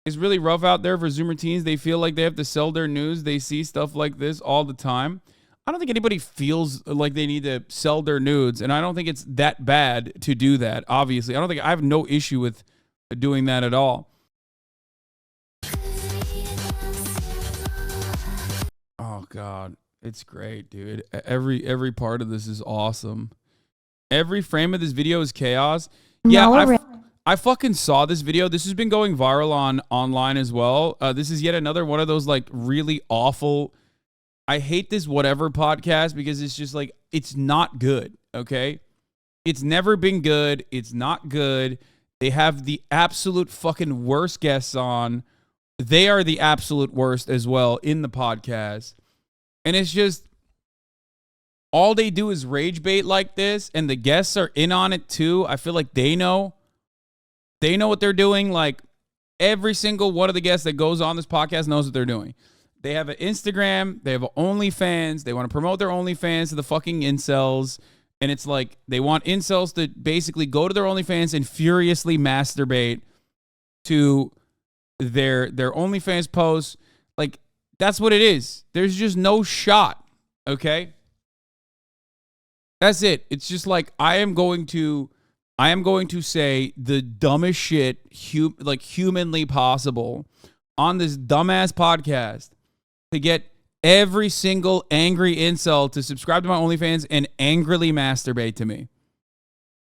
It's really rough out there for Zoomer teens. They feel like they have to sell their news. They see stuff like this all the time. I don't think anybody feels like they need to sell their nudes, and I don't think it's that bad to do that, obviously. I have no issue with doing that at all. Oh, God. It's great, dude. Every part of this is awesome. Every frame of this video is chaos. Yeah, I fucking saw this video. This has been going viral online as well. This is yet another one of those like really awful. I hate this whatever podcast because it's just like, it's not good. Okay. It's never been good. It's not good. They have the absolute fucking worst guests on. They are the absolute worst as well in the podcast. And it's just, all they do is rage bait like this, and the guests are in on it too. I feel like they know what they're doing. Like, every single one of the guests that goes on this podcast knows what they're doing. They have an Instagram, they have an OnlyFans, they want to promote their OnlyFans to the fucking incels, and it's like, they want incels to basically go to their OnlyFans and furiously masturbate to their OnlyFans posts. Like, that's what it is. There's just no shot, okay? That's it. It's just like, I am going to say the dumbest shit humanly possible on this dumbass podcast to get every single angry incel to subscribe to my OnlyFans and angrily masturbate to me.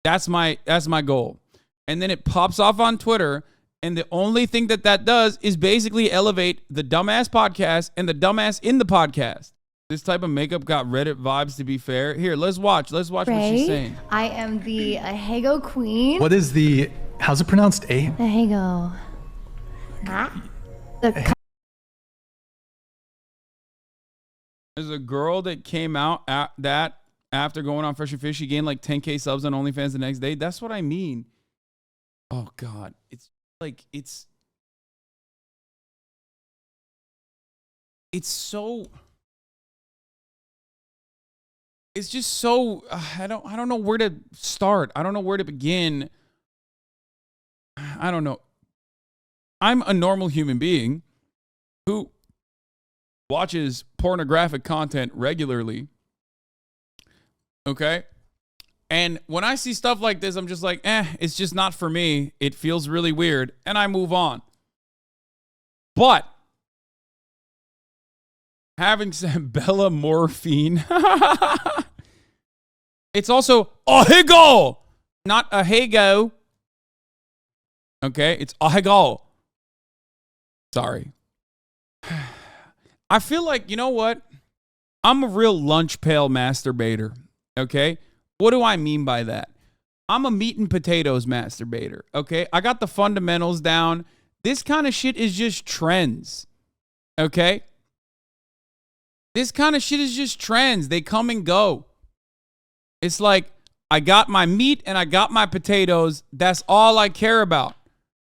That's my goal. And then it pops off on Twitter, and the only thing that does is basically elevate the dumbass podcast and the dumbass in the podcast. This type of makeup got Reddit vibes, to be fair. Here, let's watch what she's saying. I am the Ahego queen. What is the, how's it pronounced? Ahego. There's a girl that came out at that after going on Fresh and Fish. She gained like 10K subs on OnlyFans the next day. That's what I mean. Oh, God. It's like, it's so... It's just so, I don't know where to start. I don't know where to begin. I don't know. I'm a normal human being who watches pornographic content regularly. Okay? And when I see stuff like this, I'm just like, it's just not for me. It feels really weird. And I move on. But having said Bella Morphine, it's also Ahego, not Ahego. Okay, it's Ahego. Sorry. I feel like, you know what? I'm a real lunch pail masturbator. Okay? What do I mean by that? I'm a meat and potatoes masturbator. Okay? I got the fundamentals down. This kind of shit is just trends. Okay? This kind of shit is just trends. They come and go. It's like, I got my meat and I got my potatoes. That's all I care about.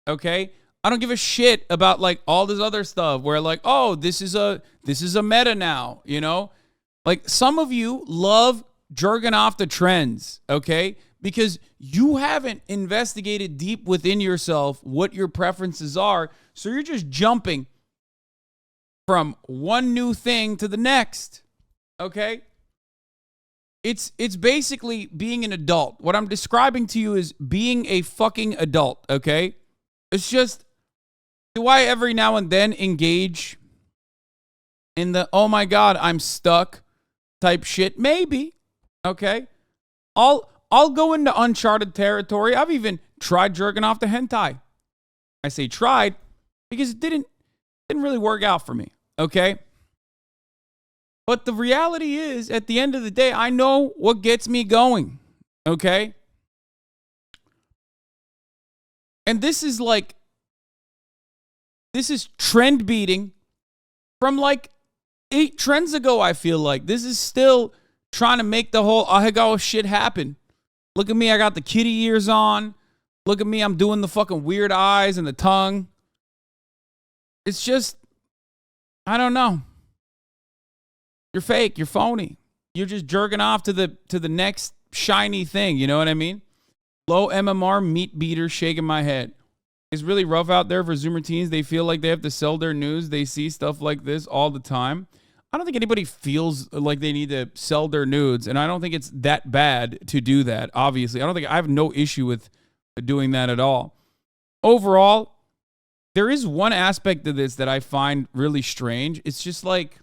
Okay? I don't give a shit about like all this other stuff where like, oh, this is a meta now, you know? Like, some of you love jerking off the trends, okay? Because you haven't investigated deep within yourself what your preferences are. So you're just jumping from one new thing to the next, okay? It's basically being an adult. What I'm describing to you is being a fucking adult, okay? It's just, do I every now and then engage in the, oh my God, I'm stuck type shit? Maybe, okay? I'll go into uncharted territory. I've even tried jerking off the hentai. I say tried because it didn't really work out for me, okay? But the reality is, at the end of the day, I know what gets me going, okay? And this is trend beating from like 8 trends ago, I feel like. This is still trying to make the whole Ahego shit happen. Look at me, I got the kitty ears on. Look at me, I'm doing the fucking weird eyes and the tongue. It's just, I don't know. You're fake, you're phony. You're just jerking off to the next shiny thing, you know what I mean? Low MMR meat beater shaking my head. It's really rough out there for Zoomer teens. They feel like they have to sell their news. They see stuff like this all the time. I don't think anybody feels like they need to sell their nudes, and I don't think it's that bad to do that, obviously. I have no issue with doing that at all. Overall, there is one aspect of this that I find really strange. It's just like,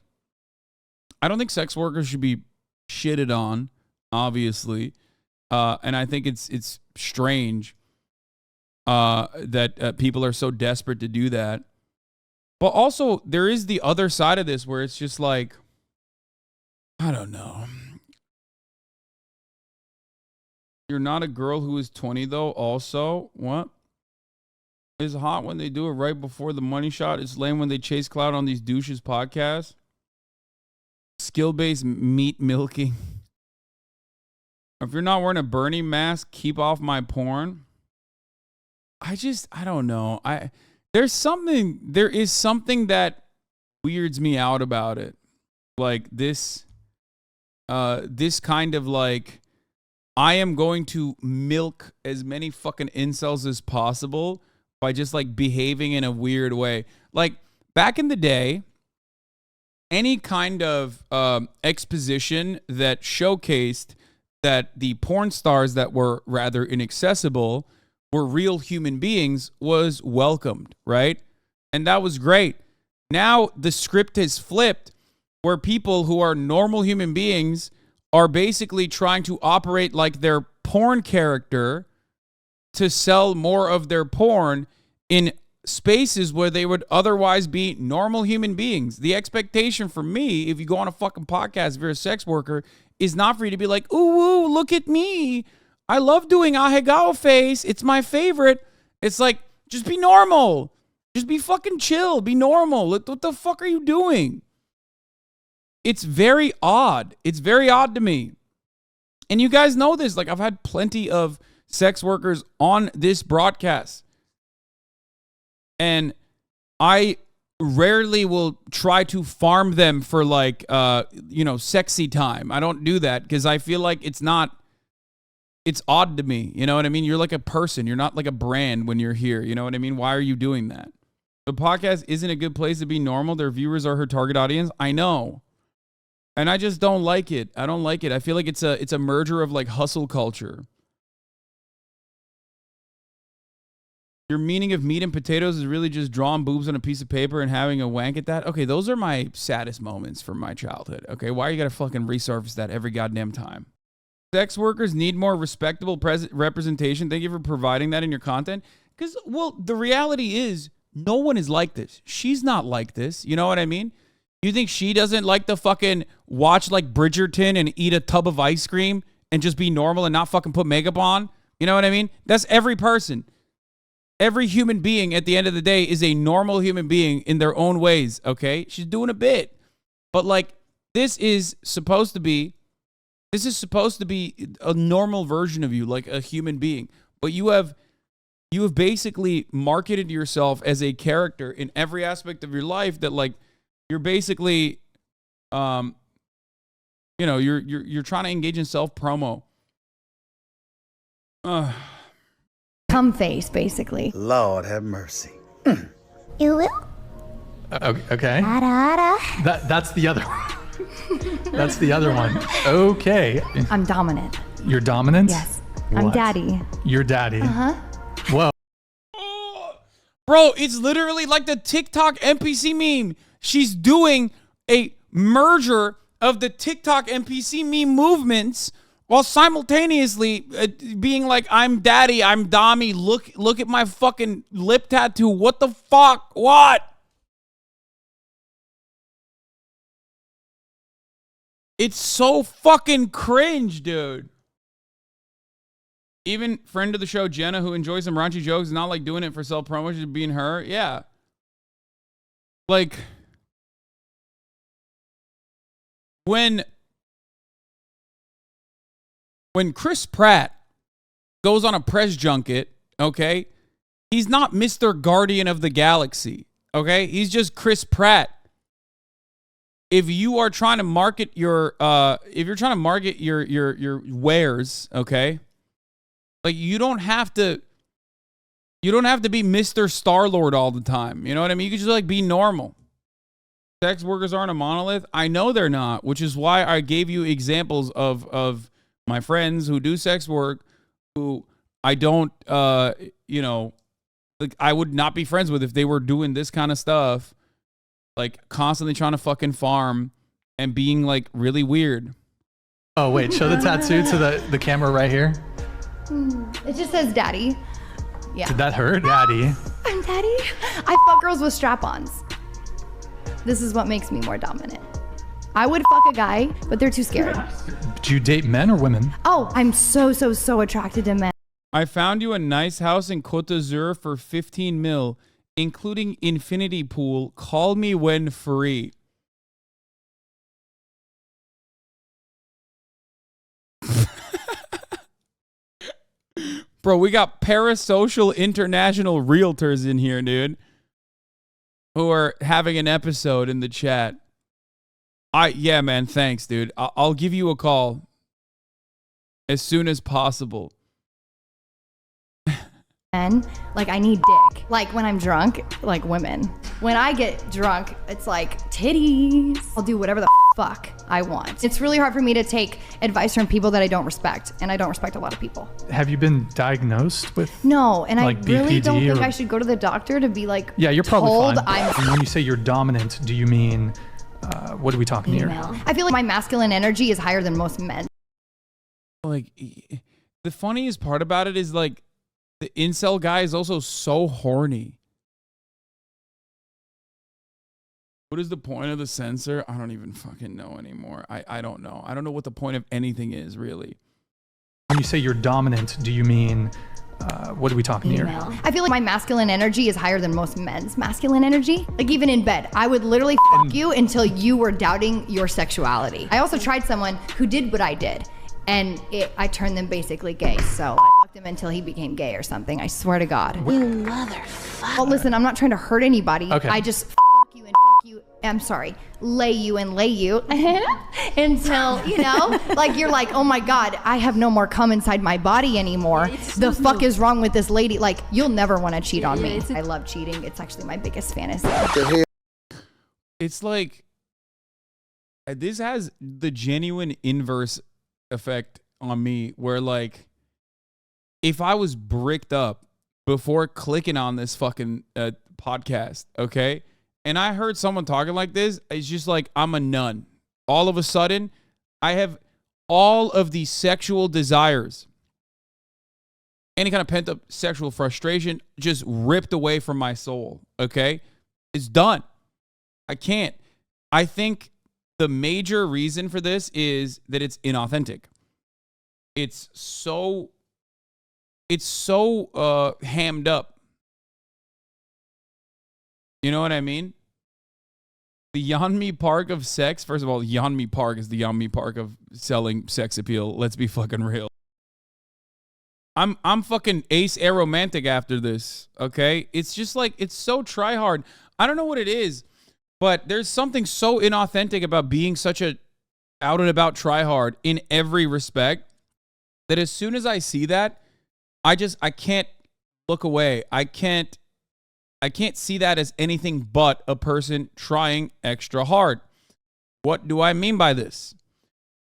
I don't think sex workers should be shitted on, obviously. And I think it's strange that people are so desperate to do that. But also, there is the other side of this where it's just like, I don't know. You're not a girl who is 20, though, also. What? It's hot when they do it right before the money shot. It's lame when they chase clout on these douches podcasts. Skill-based meat milking. If you're not wearing a Bernie mask, keep off my porn. I don't know. There is something that weirds me out about it. Like this kind of like, I am going to milk as many fucking incels as possible by just like behaving in a weird way. Like back in the day, any kind of exposition that showcased that the porn stars that were rather inaccessible were real human beings was welcomed, right? And that was great. Now the script has flipped where people who are normal human beings are basically trying to operate like their porn character to sell more of their porn in spaces where they would otherwise be normal human beings. The expectation for me, if you go on a fucking podcast, if you're a sex worker, is not for you to be like, ooh, look at me. I love doing ahegao face. It's my favorite. It's like, just be normal. Just be fucking chill. Be normal. What the fuck are you doing? It's very odd. It's very odd to me. And you guys know this. Like, I've had plenty of sex workers on this broadcast. And I rarely will try to farm them for like, sexy time. I don't do that because I feel like it's odd to me. You know what I mean? You're like a person. You're not like a brand when you're here. You know what I mean? Why are you doing that? The podcast isn't a good place to be normal. Their viewers are her target audience. I know. And I just don't like it. I don't like it. I feel like it's a merger of like hustle culture. Your meaning of meat and potatoes is really just drawing boobs on a piece of paper and having a wank at that? Okay, those are my saddest moments from my childhood. Okay, why you gotta fucking resurface that every goddamn time? Sex workers need more respectable representation. Thank you for providing that in your content. Because, well, the reality is, no one is like this. She's not like this. You know what I mean? You think she doesn't like to fucking watch like Bridgerton and eat a tub of ice cream and just be normal and not fucking put makeup on? You know what I mean? That's every person. Every human being at the end of the day is a normal human being in their own ways, okay? She's doing a bit. But like, this is supposed to be a normal version of you, like a human being. But you have basically marketed yourself as a character in every aspect of your life that like you're basically you're trying to engage in self-promo. Cum face, basically. Lord have mercy. You will? Okay. Ada. That's the other one. That's the other one. Okay. I'm dominant. You're dominant? Yes. I'm What? daddy. You're daddy. Uh-huh. Whoa. Bro, it's literally like the TikTok NPC meme. She's doing a merger of the TikTok NPC meme movements while simultaneously being like, I'm daddy, I'm Dommy, look at my fucking lip tattoo. What the fuck? What? It's so fucking cringe, dude. Even friend of the show, Jenna, who enjoys some raunchy jokes, is not like doing it for self-promotion, being her. Yeah. Like, when Chris Pratt goes on a press junket, okay, he's not Mr. Guardian of the Galaxy, okay? He's just Chris Pratt. If you are trying to market your wares, okay, like you don't have to You don't have to be Mr. Star-Lord all the time. You know what I mean? You can just like be normal. Sex workers aren't a monolith. I know they're not, which is why I gave you examples of my friends who do sex work who I don't, you know, like I would not be friends with if they were doing this kind of stuff, like constantly trying to fucking farm and being like really weird. Oh, wait, show the tattoo to the camera right here. It just says daddy. Yeah. Did that hurt? Daddy. I'm daddy. I fuck girls with strap-ons. This is what makes me more dominant. I would fuck a guy, but they're too scared. Do you date men or women? Oh, I'm so attracted to men. I found you a nice house in Côte d'Azur for 15 mil, including infinity pool. Call me when free. Bro, we got parasocial international realtors in here, dude, who are having an episode in the chat. Yeah, man, thanks, dude. I'll give you a call as soon as possible. Men, like I need dick. Like when I'm drunk, like women. When I get drunk, it's like titties. I'll do whatever the fuck I want. It's really hard for me to take advice from people that I don't respect, and I don't respect a lot of people. Have you been diagnosed with? No, and like I really BPD don't think or- I should go to the doctor to be like, Yeah, you're probably told fine. I'm When you say you're dominant, do you mean, what are we talking here? female. I feel like my masculine energy is higher than most men. Like, the funniest part about it is like the incel guy is also so horny. What is the point of the censor? I don't even fucking know anymore. I don't know. I don't know what the point of anything is, really. When you say you're dominant, do you mean, what are we talking here? I feel like my masculine energy is higher than most men's masculine energy. Like even in bed, I would literally fuck you until you were doubting your sexuality. I also tried someone who did what I did, and I turned them basically gay. So I fucked him until he became gay or something. I swear to God. You motherfucker. Well, listen, I'm not trying to hurt anybody. Okay. I just fuck you and fuck you. I'm sorry, lay you and lay you until, you know, like you're like, oh my God, I have no more cum inside my body anymore. The fuck is wrong with this lady? Like, you'll never want to cheat on me. I love cheating. It's actually my biggest fantasy. It's like, this has the genuine inverse effect on me where like, if I was bricked up before clicking on this fucking podcast, okay? And I heard someone talking like this, it's just like, I'm a nun. All of a sudden, I have all of these sexual desires, any kind of pent up sexual frustration just ripped away from my soul, okay? It's done. I can't. I think the major reason for this is that it's inauthentic. It's so hammed up. You know what I mean? The Yeonmi Park of sex. First of all, Yeonmi Park is the Yeonmi Park of selling sex appeal. Let's be fucking real. I'm fucking ace aromantic after this, okay? It's just like, it's so try hard. I don't know what it is, but there's something so inauthentic about being such a out and about try hard in every respect that as soon as I see that, I can't look away. I can't see that as anything but a person trying extra hard. What do I mean by this?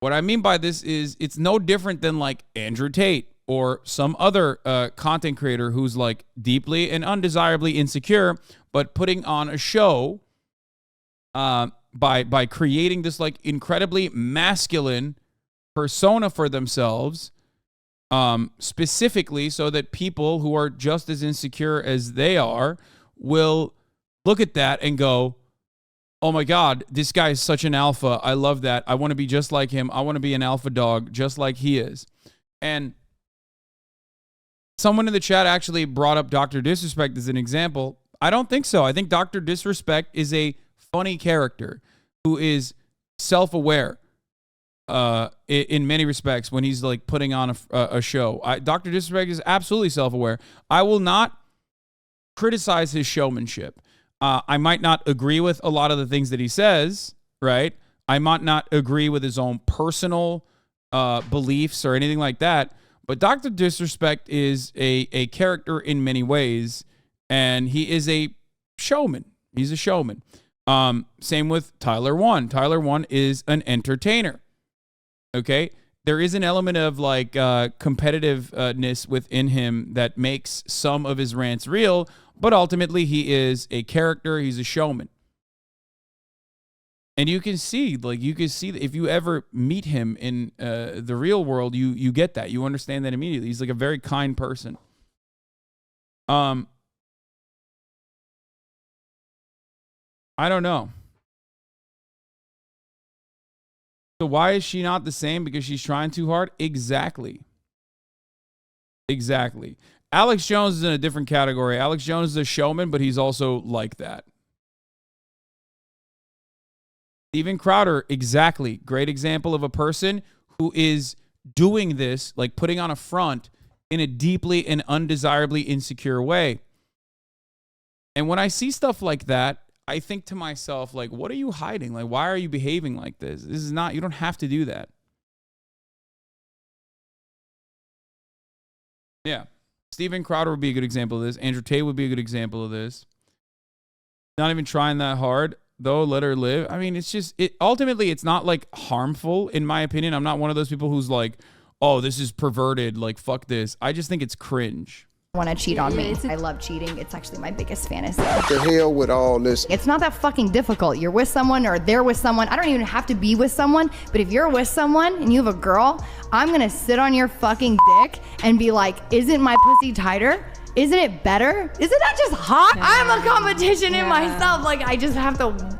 What I mean by this is it's no different than like Andrew Tate or some other content creator who's like deeply and undesirably insecure, but putting on a show by creating this like incredibly masculine persona for themselves, specifically so that people who are just as insecure as they are will look at that and go, oh my God, this guy is such an alpha. I love that. I want to be just like him. I want to be an alpha dog just like he is. And someone in the chat actually brought up Dr. Disrespect as an example. I don't think so. I think Dr. Disrespect is a funny character who is self-aware in many respects when he's like putting on a show. Dr. Disrespect is absolutely self-aware. I will not criticize his showmanship. I might not agree with a lot of the things that he says, right? I might not agree with his own personal beliefs or anything like that, But Dr. Disrespect is a character in many ways, and he is a showman. He's a showman. Same with Tyler One. Tyler One is an entertainer. Okay? There is an element of like competitiveness within him that makes some of his rants real, but ultimately he is a character. He's a showman. And you can see that if you ever meet him in the real world, you get that. You understand that immediately. He's like a very kind person. I don't know. So why is she not the same? Because she's trying too hard? Exactly. Exactly. Alex Jones is in a different category. Alex Jones is a showman, but he's also like that. Steven Crowder, exactly. Great example of a person who is doing this, like putting on a front in a deeply and undesirably insecure way. And when I see stuff like that, I think to myself, like, what are you hiding? Like, why are you behaving like this? This is not, you don't have to do that. Yeah. Steven Crowder would be a good example of this. Andrew Tate would be a good example of this. Not even trying that hard, though, let her live. I mean, it's just, ultimately, it's not like harmful, in my opinion. I'm not one of those people who's like, oh, this is perverted, like, fuck this. I just think it's cringe. Want to cheat on me. I love cheating. It's actually my biggest fantasy. What the hell with all this? It's not that fucking difficult. You're with someone or they're with someone. I don't even have to be with someone, but if you're with someone and you have a girl, I'm gonna sit on your fucking dick and be like, isn't my pussy tighter? Isn't it better? Isn't that just hot? Yeah. I'm a competition in myself. Like, I just have to.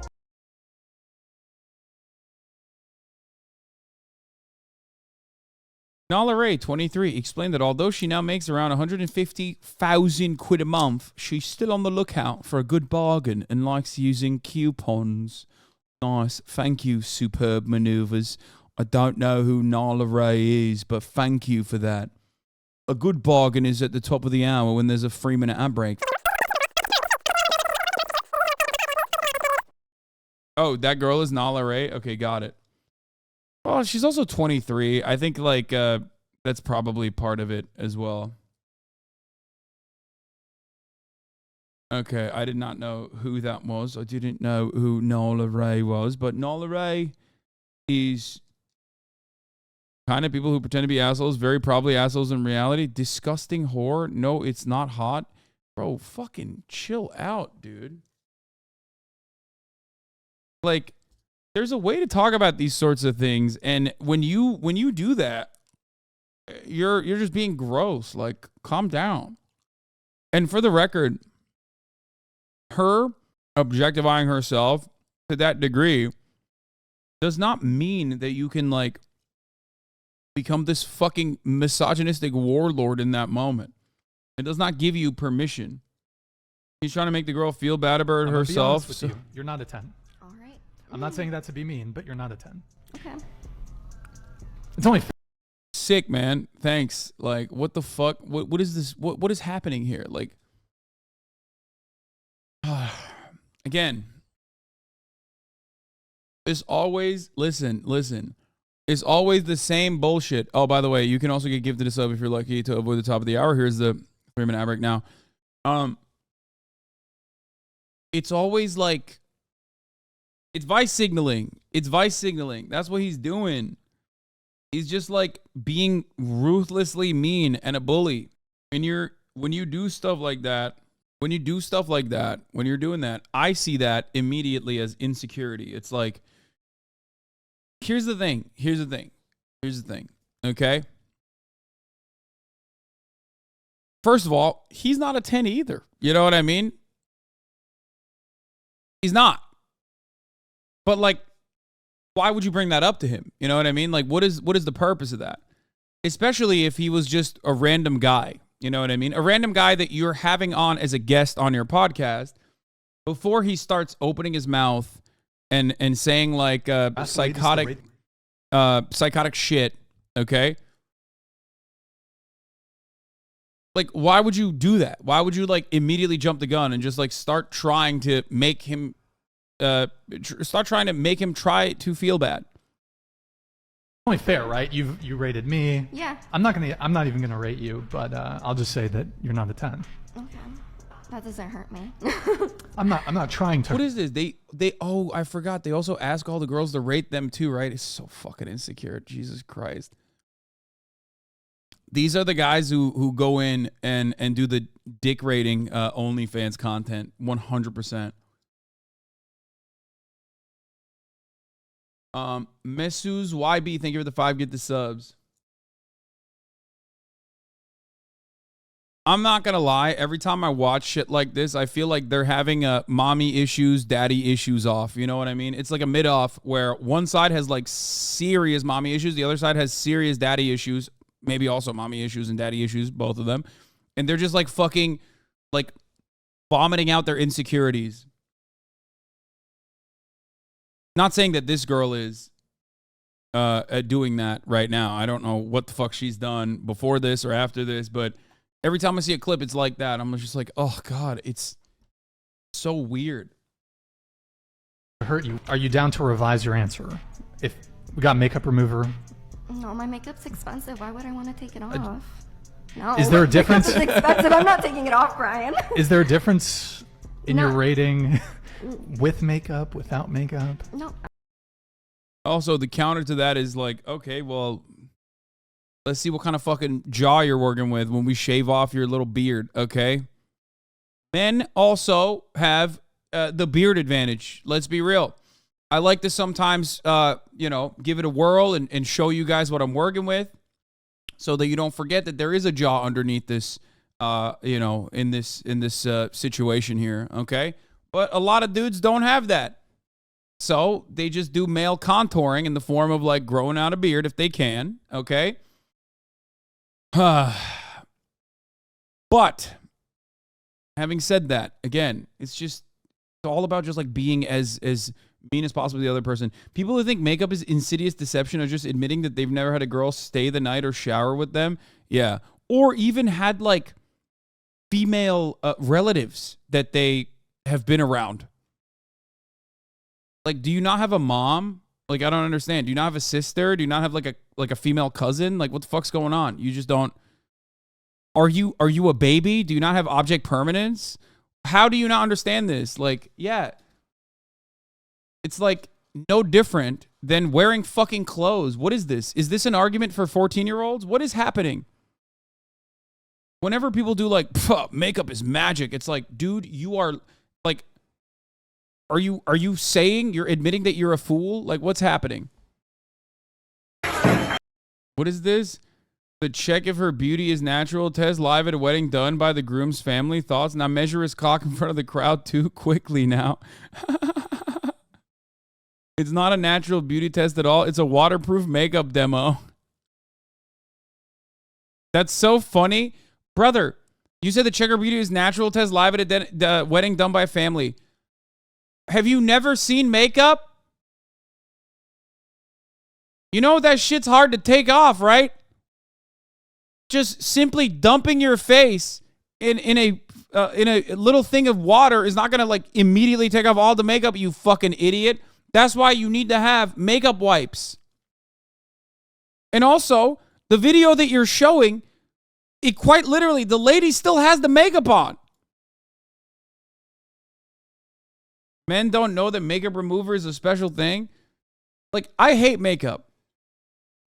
Nala Ray, 23, explained that although she now makes around 150,000 quid a month, she's still on the lookout for a good bargain and likes using coupons. Nice. Thank you, superb maneuvers. I don't know who Nala Ray is, but thank you for that. A good bargain is at the top of the hour when there's a 3-minute ad break. Oh, that girl is Nala Ray? Okay, got it. Well, she's also 23. I think, like, that's probably part of it as well. Okay, I did not know who that was. I didn't know who Nala Ray was. But Nala Ray is kind of people who pretend to be assholes, very probably assholes in reality. Disgusting whore. No, it's not hot. Bro, fucking chill out, dude. Like, there's a way to talk about these sorts of things, and when you do that, you're just being gross. Like, calm down. And for the record, her objectifying herself to that degree does not mean that you can, like, become this fucking misogynistic warlord in that moment. It does not give you permission. He's trying to make the girl feel bad about herself. With you. You're not a 10. I'm not saying that to be mean, but you're not a 10. Okay. It's only sick, man. Thanks. Like, what the fuck? What is this? What is happening here? Like, again, it's always, listen. It's always the same bullshit. Oh, by the way, you can also get gifted a sub if you're lucky to avoid the top of the hour. Here's the 3-minute ad break now. It's always like, it's vice signaling. It's vice signaling. That's what he's doing. He's just like being ruthlessly mean and a bully. And when you do stuff like that, when you're doing that, I see that immediately as insecurity. It's like, here's the thing. Okay? First of all, he's not a 10 either. You know what I mean? He's not. But, like, why would you bring that up to him? You know what I mean? Like, what is the purpose of that? Especially if he was just a random guy. You know what I mean? A random guy that you're having on as a guest on your podcast before he starts opening his mouth and saying, like, psychotic shit, okay? Like, why would you do that? Why would you, like, immediately jump the gun and just, like, start trying to make him try to feel bad? Only fair, right? You rated me. Yeah. I'm not even gonna rate you, but I'll just say that you're not a 10. Okay. That doesn't hurt me. I'm not trying to. What is this? Oh, I forgot. They also ask all the girls to rate them too, right? It's so fucking insecure. Jesus Christ. These are the guys who go in and do the dick rating OnlyFans content 100%. Mesuz YB, thank you for the 5 get the subs. I'm not gonna lie, every time I watch shit like this, I feel like they're having a mommy issues, daddy issues off. You know what I mean? It's like a mid-off where one side has like serious mommy issues, the other side has serious daddy issues, maybe also mommy issues and daddy issues, both of them. And they're just like fucking like vomiting out their insecurities. Not saying that this girl is doing that right now. I don't know what the fuck she's done before this or after this, but every time I see a clip, it's like that. I'm just like, oh God, it's so weird. Hurt you? Are you down to revise your answer? If we got makeup remover. No, my makeup's expensive. Why would I want to take it off? No. Is there a difference? It's expensive. I'm not taking it off, Brian. Is there a difference in your No. rating with makeup, without makeup? No. Also, the counter to that is like, okay, well, let's see what kind of fucking jaw you're working with when we shave off your little beard, okay? Men also have the beard advantage. Let's be real. I like to sometimes, give it a whirl and show you guys what I'm working with so that you don't forget that there is a jaw underneath this, in this situation here, okay? But a lot of dudes don't have that. So they just do male contouring in the form of like growing out a beard if they can, okay? But having said that, again, it's all about just like being as mean as possible to the other person. People who think makeup is insidious deception are just admitting that they've never had a girl stay the night or shower with them. Yeah. Or even had like female relatives that they have been around. Like, do you not have a mom? Like, I don't understand. Do you not have a sister? Do you not have like a female cousin? Like, what the fuck's going on? You just don't. Are you a baby? Do you not have object permanence? How do you not understand this? Like, yeah. It's like no different than wearing fucking clothes. What is this? Is this an argument for 14-year-olds? What is happening? Whenever people do like, makeup is magic, it's like, dude, you are like, are you saying you're admitting that you're a fool? Like, what's happening? What is this? The check if her beauty is natural test live at a wedding done by the groom's family. Thoughts? Now measure his cock in front of the crowd too quickly now. It's not a natural beauty test at all. It's a waterproof makeup demo. That's so funny. Brother, you said the check her beauty is natural test live at a wedding done by a family. Have you never seen makeup? You know that shit's hard to take off, right? Just simply dumping your face in a little thing of water is not gonna like immediately take off all the makeup, you fucking idiot. That's why you need to have makeup wipes. And also, the video that you're showing, it quite literally, the lady still has the makeup on. Men don't know that makeup remover is a special thing. Like, I hate makeup.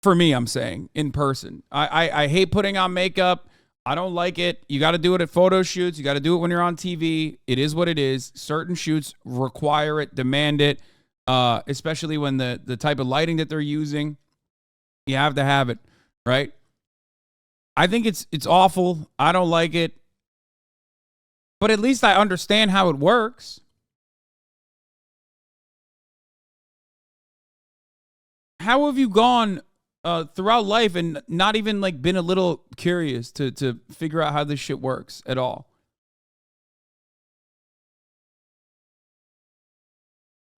For me, I'm saying, in person. I hate putting on makeup. I don't like it. You got to do it at photo shoots. You got to do it when you're on TV. It is what it is. Certain shoots require it, demand it, especially when the type of lighting that they're using. You have to have it, right? I think it's awful. I don't like it. But at least I understand how it works. How have you gone throughout life and not even like been a little curious to figure out how this shit works at all?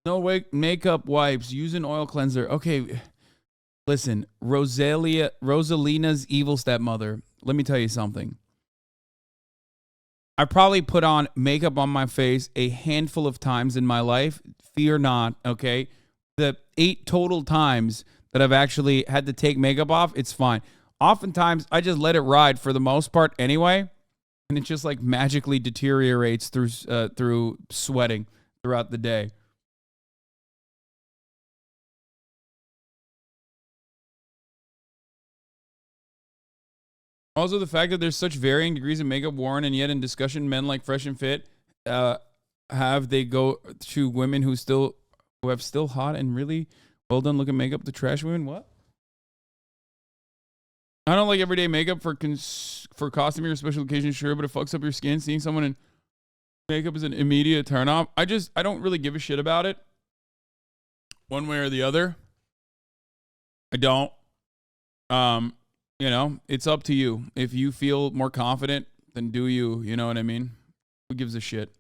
No way, makeup wipes, use an oil cleanser. Okay, listen, Rosalina's evil stepmother. Let me tell you something. I probably put on makeup on my face a handful of times in my life. Fear not, okay? The 8 total times that I've actually had to take makeup off, it's fine. Oftentimes, I just let it ride for the most part anyway, and it just like magically deteriorates through sweating throughout the day. Also, the fact that there's such varying degrees of makeup worn, and yet in discussion, men like Fresh and Fit they go to women who have still hot and really well done looking makeup to trash women. What? I don't like everyday makeup for costume or special occasion, sure, but it fucks up your skin. Seeing someone in makeup is an immediate turn off. I don't really give a shit about it, one way or the other. I don't. You know, it's up to you. If you feel more confident, then do you. You know what I mean? Who gives a shit?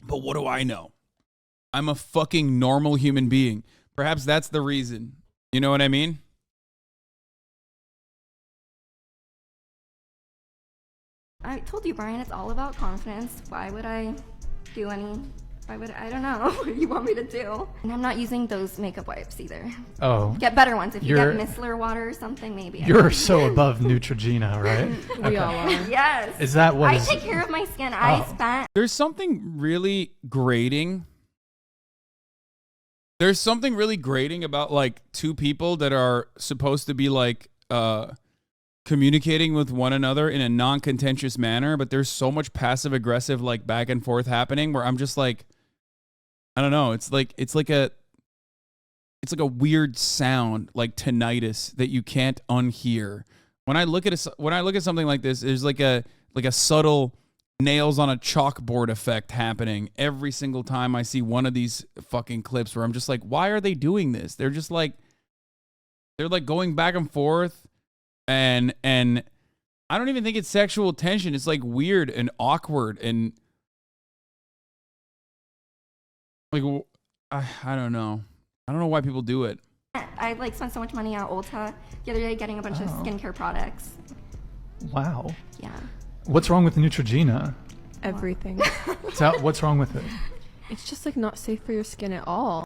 But what do I know? I'm a fucking normal human being. Perhaps that's the reason. You know what I mean? I told you, Brian, it's all about confidence. Why would I do any... I don't know what you want me to do. And I'm not using those makeup wipes either. Oh. Get better ones. If you get micellar water or something, maybe. You're so above Neutrogena, right? We all are. Yes. Is that what I take care of my skin. I spent... There's something really grating. There's something really grating about like two people that are supposed to be like communicating with one another in a non-contentious manner, but there's so much passive aggressive like back and forth happening where I'm just like, I don't know. It's like a weird sound, like tinnitus that you can't unhear. When I look at something like this, there's like a subtle nails on a chalkboard effect happening every single time I see one of these fucking clips where I'm just like, why are they doing this? They're going back and forth, and I don't even think it's sexual tension. It's like weird and awkward and like, I don't know. I don't know why people do it. I like spent so much money at Ulta the other day getting a bunch of skincare products. Wow. Yeah. What's wrong with Neutrogena? Everything. What's wrong with it? It's just like not safe for your skin at all.